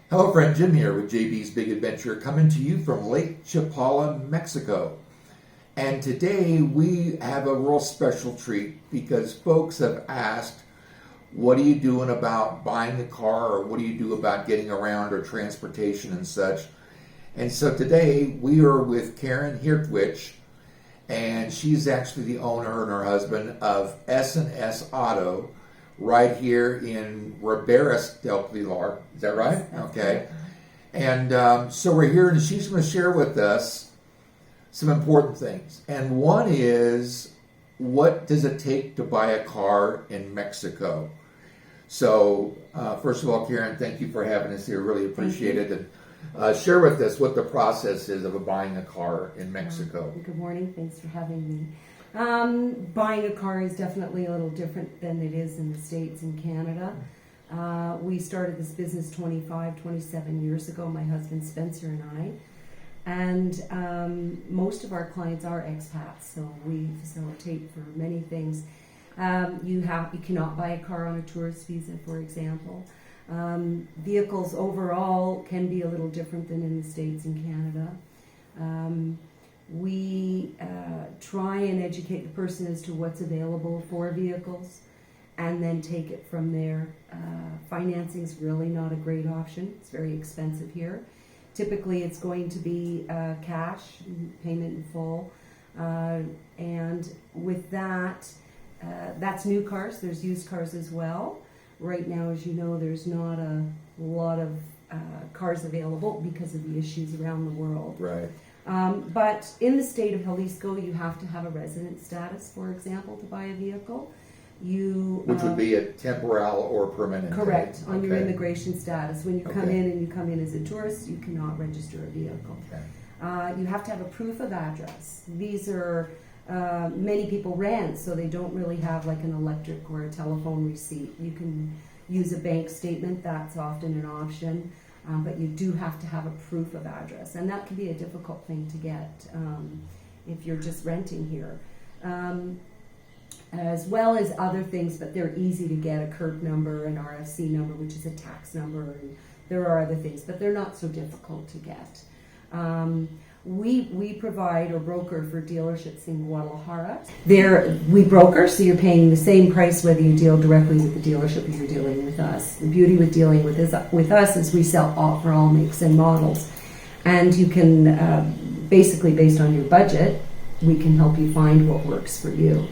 Hello friend, Jim here with JB's Big Adventure, coming to you from Lake Chapala, Mexico. And today we have a real special treat because folks have asked, what are you doing about buying a car, or what do you do about getting around, or transportation and such? And so today we are with Karen Hirtwich, and she's actually the owner and her husband of S&S Auto, right here in Ribera del Pilar. Is that right? Okay. And so we're here, and she's going to share with us some important things. And one is, what does it take to buy a car in Mexico? So first of all, Karen, thank you for having us here. Really appreciate it. And share with us what the process is of buying a car in Mexico. Good morning. Thanks for having me. Buying a car is definitely a little different than it is in the States and Canada. We started this business 27 years ago, my husband Spencer and I. And most of our clients are expats, so we facilitate for many things. You cannot buy a car on a tourist visa, for example. Vehicles overall can be a little different than in the States and Canada. We try and educate the person as to what's available for vehicles and then take it from there. Financing is really not a great option. It's very expensive here. Typically it's going to be cash, payment in full. And with that, that's new cars. There's used cars as well. Right now, as you know, there's not a lot of cars available because of the issues around the world. Right. But in the state of Jalisco, you have to have a resident status, for example, to buy a vehicle. Which would be a temporal or permanent. Correct, right? on your Okay. immigration status. When you come in and you come in as a tourist, you cannot register a vehicle. Okay. You have to have a proof of address. These are, many people rent, so they don't really have like an electric or a telephone receipt. You can use a bank statement, that's often an option. But you do have to have a proof of address, and that can be a difficult thing to get if you're just renting here. As well as other things, but they're easy to get, a CURP number, an RFC number, which is a tax number, and there are other things, but they're not so difficult to get. We provide or broker for dealerships in Guadalajara. We broker, so you're paying the same price whether you deal directly with the dealership or you're dealing with us. The beauty with dealing with us is we sell for all makes and models. And you can, basically based on your budget, we can help you find what works for you.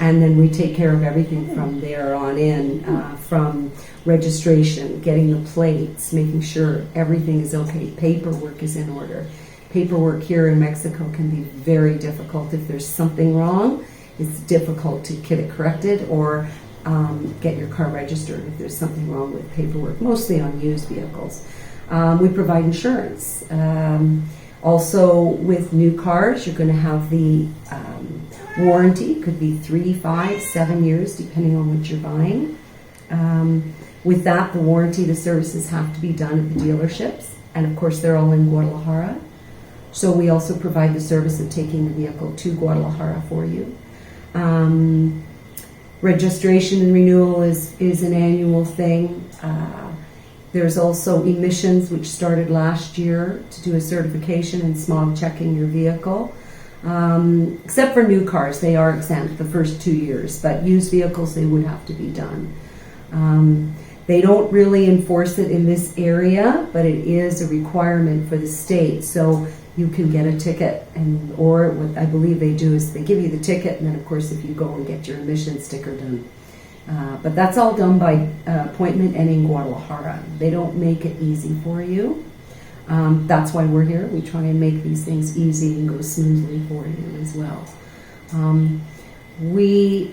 And then we take care of everything from there on in, from registration, getting the plates, making sure everything is okay, paperwork is in order. Paperwork here in Mexico can be very difficult. If there's something wrong, it's difficult to get it corrected or get your car registered if there's something wrong with paperwork, mostly on used vehicles. We provide insurance. Also, with new cars, you're going to have the warranty. Could be 3, 5, 7 years, depending on what you're buying. With that, the warranty, the services have to be done at the dealerships. And of course, they're all in Guadalajara. So we also provide the service of taking the vehicle to Guadalajara for you. Registration and renewal is an annual thing. There's also emissions, which started last year to do a certification and smog checking your vehicle. Except for new cars, they are exempt the first 2 years, but used vehicles, they would have to be done. They don't really enforce it in this area, but it is a requirement for the state. So you can get a ticket, or what I believe they do is they give you the ticket, and then of course if you go and get your emission sticker done. But that's all done by appointment and in Guadalajara. They don't make it easy for you. That's why we're here. We try and make these things easy and go smoothly for you as well. We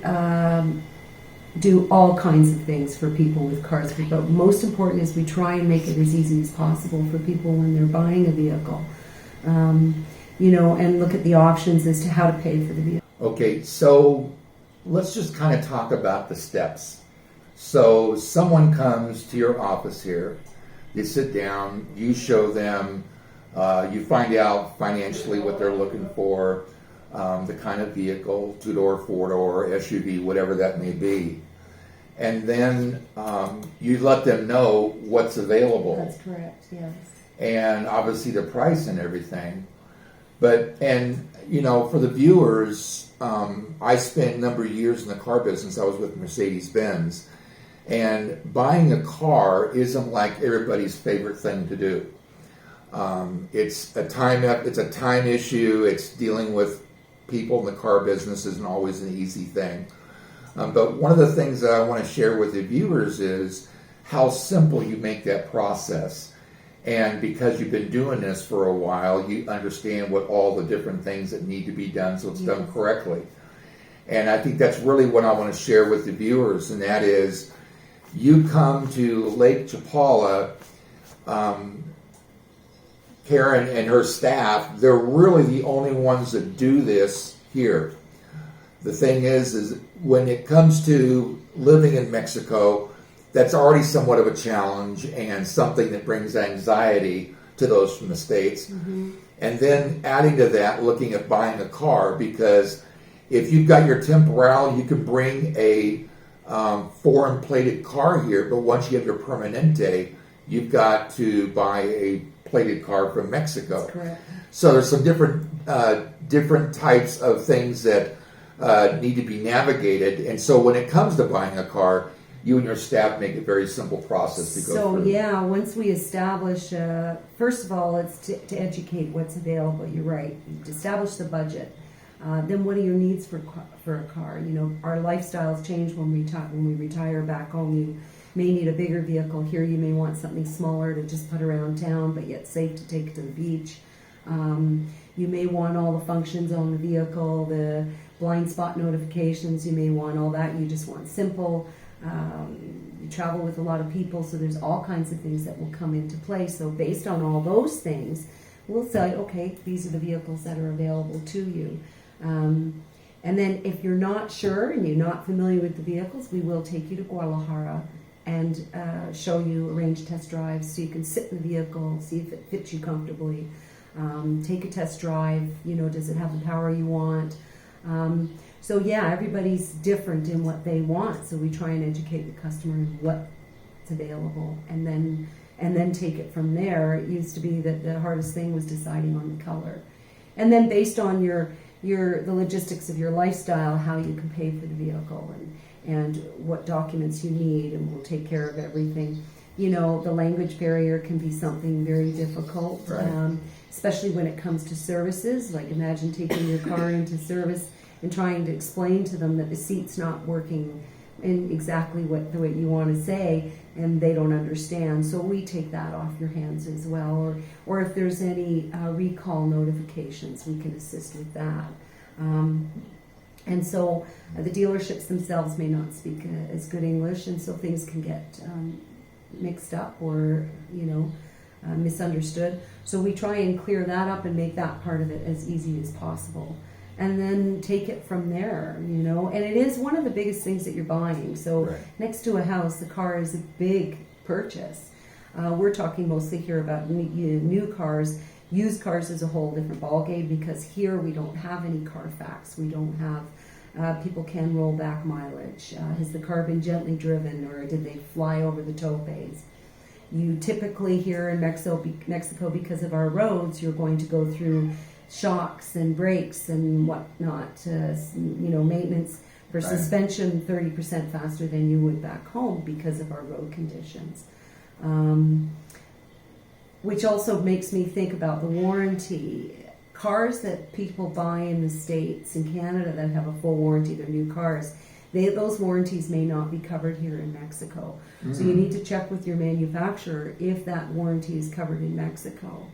do all kinds of things for people with cars, but most important is we try and make it as easy as possible for people when they're buying a vehicle. And look at the options as to how to pay for the vehicle. Okay, so let's just kind of talk about the steps. So someone comes to your office here, they sit down, you show them, you find out financially what they're looking for, the kind of vehicle, 2-door, 4-door, SUV, whatever that may be. and then you let them know what's available. That's correct, yes. And obviously the price and everything. But, and you know, for the viewers, I spent a number of years in the car business. I was with Mercedes-Benz. And buying a car isn't like everybody's favorite thing to do. It's a time issue. It's dealing with people in the car business isn't always an easy thing. But one of the things that I want to share with the viewers is how simple you make that process. And because you've been doing this for a while, you understand what all the different things that need to be done so it's done correctly. And I think that's really what I want to share with the viewers, and that is, you come to Lake Chapala, Karen and her staff, they're really the only ones that do this here. The thing is when it comes to living in Mexico, that's already somewhat of a challenge and something that brings anxiety to those from the States. Mm-hmm. And then adding to that, looking at buying a car, because if you've got your temporal, you can bring a foreign plated car here, but once you have your permanente, you've got to buy a plated car from Mexico. That's correct. So there's some different types of things that need to be navigated. And so when it comes to buying a car, you and your staff make a very simple process to go through. So yeah, once we establish, first of all, it's to educate what's available. You're right. You establish the budget. Then what are your needs for a car? You know, our lifestyles change when we retire back home. You may need a bigger vehicle. Here you may want something smaller to just put around town, but yet safe to take to the beach. You may want all the functions on the vehicle, the blind spot notifications. You may want all that. You just want simple. You travel with a lot of people, so there's all kinds of things that will come into play. So based on all those things, we'll say, okay, these are the vehicles that are available to you. And then if you're not sure and you're not familiar with the vehicles, we will take you to Guadalajara and show you, arrange test drives so you can sit in the vehicle, see if it fits you comfortably. Take a test drive, you know, does it have the power you want? So yeah, everybody's different in what they want. So we try and educate the customer in what's available, and then take it from there. It used to be that the hardest thing was deciding on the color, and then based on the logistics of your lifestyle, how you can pay for the vehicle and what documents you need, and we'll take care of everything. You know, the language barrier can be something very difficult, right. Especially when it comes to services. Like imagine taking your car into service and trying to explain to them that the seat's not working in exactly the way you want to say, and they don't understand. So we take that off your hands as well. Or if there's any recall notifications, we can assist with that. And so the dealerships themselves may not speak as good English, and so things can get mixed up or, you know, misunderstood. So we try and clear that up and make that part of it as easy as possible. And then take it from there, you know. And it is one of the biggest things that you're buying. So right. Next to a house, the car is a big purchase. We're talking mostly here about new cars. Used cars is a whole different ballgame, because here we don't have any Carfax. We don't have, people can roll back mileage. Has the car been gently driven, or did they fly over the topes? You typically here in Mexico, because of our roads, you're going to go through shocks and brakes and whatnot, you know, maintenance for right. Suspension 30% faster than you would back home because of our road conditions. Which also makes me think about the warranty. Cars that people buy in the States and Canada that have a full warranty, they're new cars, those warranties may not be covered here in Mexico. Mm-hmm. So you need to check with your manufacturer if that warranty is covered in Mexico.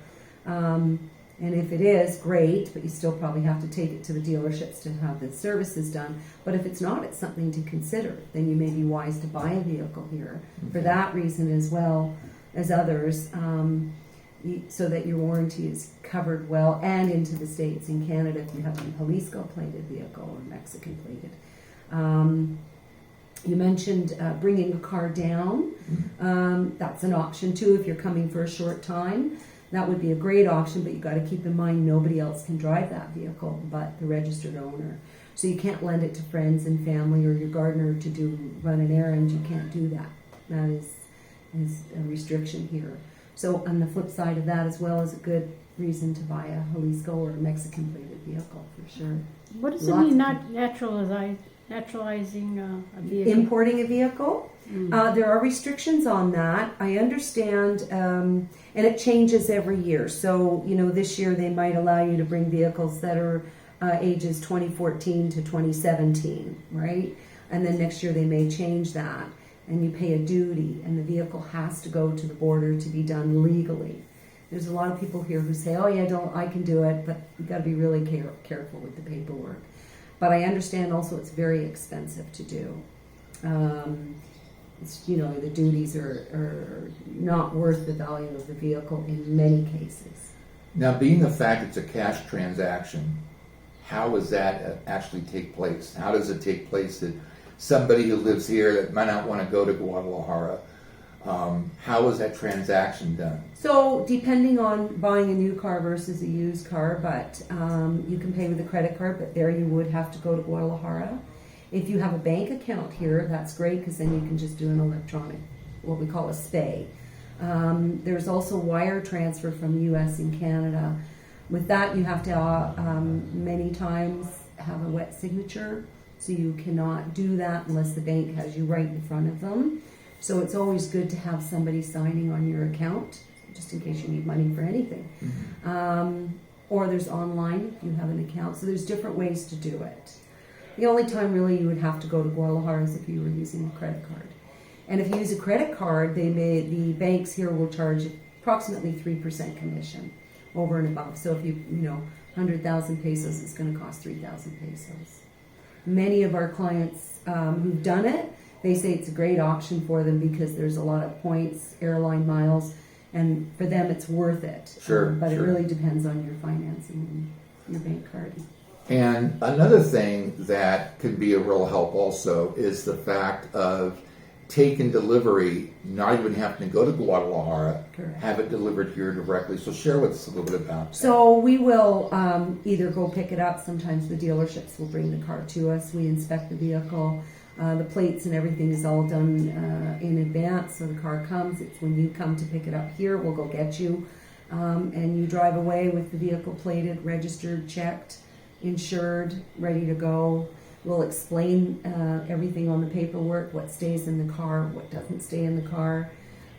And if it is, great, but you still probably have to take it to the dealerships to have the services done. But if it's not, it's something to consider. Then you may be wise to buy a vehicle here for that reason as well as others, so that your warranty is covered well, and into the States and Canada if you have a Jalisco plated vehicle or Mexican plated. You mentioned bringing a car down. That's an option too if you're coming for a short time. That would be a great option, but you've got to keep in mind nobody else can drive that vehicle but the registered owner. So you can't lend it to friends and family or your gardener to run an errand. You can't do that. That is a restriction here. So on the flip side of that as well is a good reason to buy a Jalisco or a Mexican plated vehicle for sure. What does it mean, not naturalizing a vehicle? Importing a vehicle? There are restrictions on that. I understand, and it changes every year. So, this year they might allow you to bring vehicles that are ages 2014 to 2017, right? And then next year they may change that, and you pay a duty, and the vehicle has to go to the border to be done legally. There's a lot of people here who say, "Oh yeah, I can do it," but you got to be really careful with the paperwork. But I understand also it's very expensive to do. The duties are not worth the value of the vehicle in many cases. Now, being the fact it's a cash transaction, how does that actually take place? How does it take place that somebody who lives here that might not want to go to Guadalajara, how is that transaction done? So depending on buying a new car versus a used car, but you can pay with a credit card, but there you would have to go to Guadalajara. If you have a bank account here, that's great because then you can just do an electronic, what we call a SPAY. There's also wire transfer from the US and Canada. With that, you have to many times have a wet signature, so you cannot do that unless the bank has you right in front of them. So it's always good to have somebody signing on your account, just in case you need money for anything. Or there's online if you have an account. So there's different ways to do it. The only time really you would have to go to Guadalajara is if you were using a credit card. And if you use a credit card, the banks here will charge approximately 3% commission over and above. So if 100,000 pesos, it's going to cost 3,000 pesos. Many of our clients who've done it, they say it's a great option for them because there's a lot of points, airline miles, and for them it's worth it. Sure. But it really depends on your financing and your bank card. And another thing that can be a real help also is the fact of taking delivery, not even having to go to Guadalajara, Correct. have it delivered here directly. So share with us a little bit about that. So we will either go pick it up. Sometimes the dealerships will bring the car to us. We inspect the vehicle. The plates and everything is all done in advance. So the car comes. It's when you come to pick it up here, we'll go get you. And you drive away with the vehicle plated, registered, checked, insured, ready to go. We'll explain everything on the paperwork, what stays in the car, what doesn't stay in the car.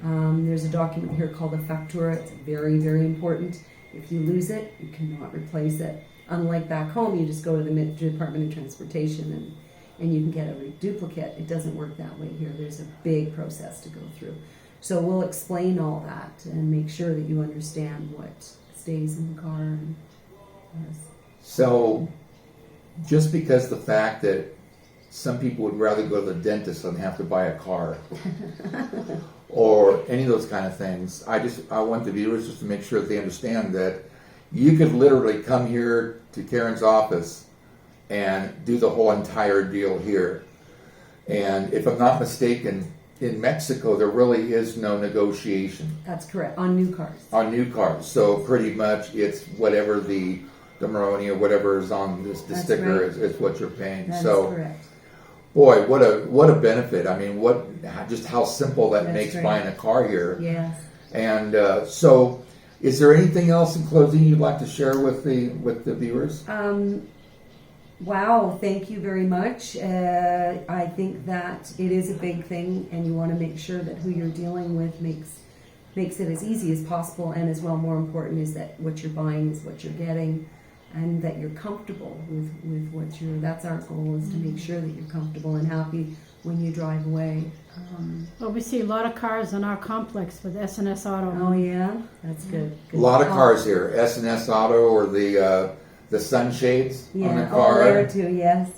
There's a document here called a factura. It's very, very important. If you lose it, you cannot replace it. Unlike back home, you just go to the Department of Transportation and you can get a duplicate. It doesn't work that way here. There's a big process to go through. So we'll explain all that and make sure that you understand what stays in the car. And, yes. So just because the fact that some people would rather go to the dentist than have to buy a car or any of those kind of things, I want the viewers just to make sure that they understand that you could literally come here to Karen's office and do the whole entire deal here. And if I'm not mistaken, in Mexico there really is no negotiation. That's correct, on new cars. On new cars. So pretty much it's whatever the Maroni or whatever is on the sticker right. is what you're paying. That so is correct. Boy, what a benefit. I mean, just how simple that That's makes right. buying a car here. Yes. And so is there anything else in closing you'd like to share with the viewers? Wow, thank you very much. I think that it is a big thing, and you want to make sure that who you're dealing with makes it as easy as possible, and as well, more important is that what you're buying is what you're getting, and that you're comfortable with what you're. That's our goal, is to make sure that you're comfortable and happy when you drive away. Well, we see a lot of cars in our complex with S&S Auto. Oh yeah, that's good. A lot of cars here. S&S Auto or the sunshades on the car. Oh, there too. Yes.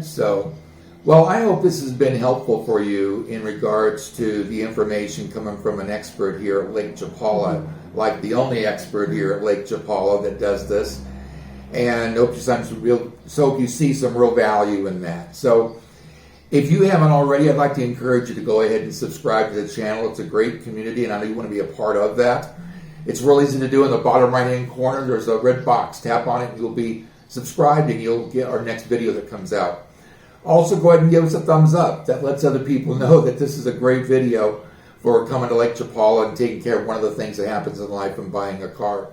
So, well, I hope this has been helpful for you in regards to the information coming from an expert here at Lake Chapala, like the only expert here at Lake Chapala that does this. And hope you see some real value in that. So, if you haven't already, I'd like to encourage you to go ahead and subscribe to the channel. It's a great community, and I know you want to be a part of that. It's real easy to do. In the bottom right-hand corner, there's a red box. Tap on it, and you'll be subscribed and you'll get our next video that comes out. Also, go ahead and give us a thumbs up. That lets other people know that this is a great video for coming to Lake Chapala and taking care of one of the things that happens in life when buying a car.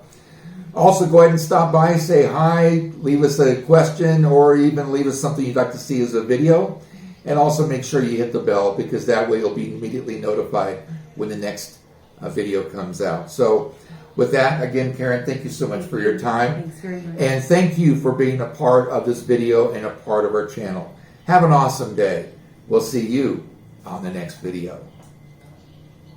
Also, go ahead and stop by, say hi, leave us a question, or even leave us something you'd like to see as a video. And also make sure you hit the bell, because that way you'll be immediately notified when the next video comes out. So with that, again, Karen, thank you so much for your time. Thanks very much. And thank you for being a part of this video and a part of our channel. Have an awesome day. We'll see you on the next video.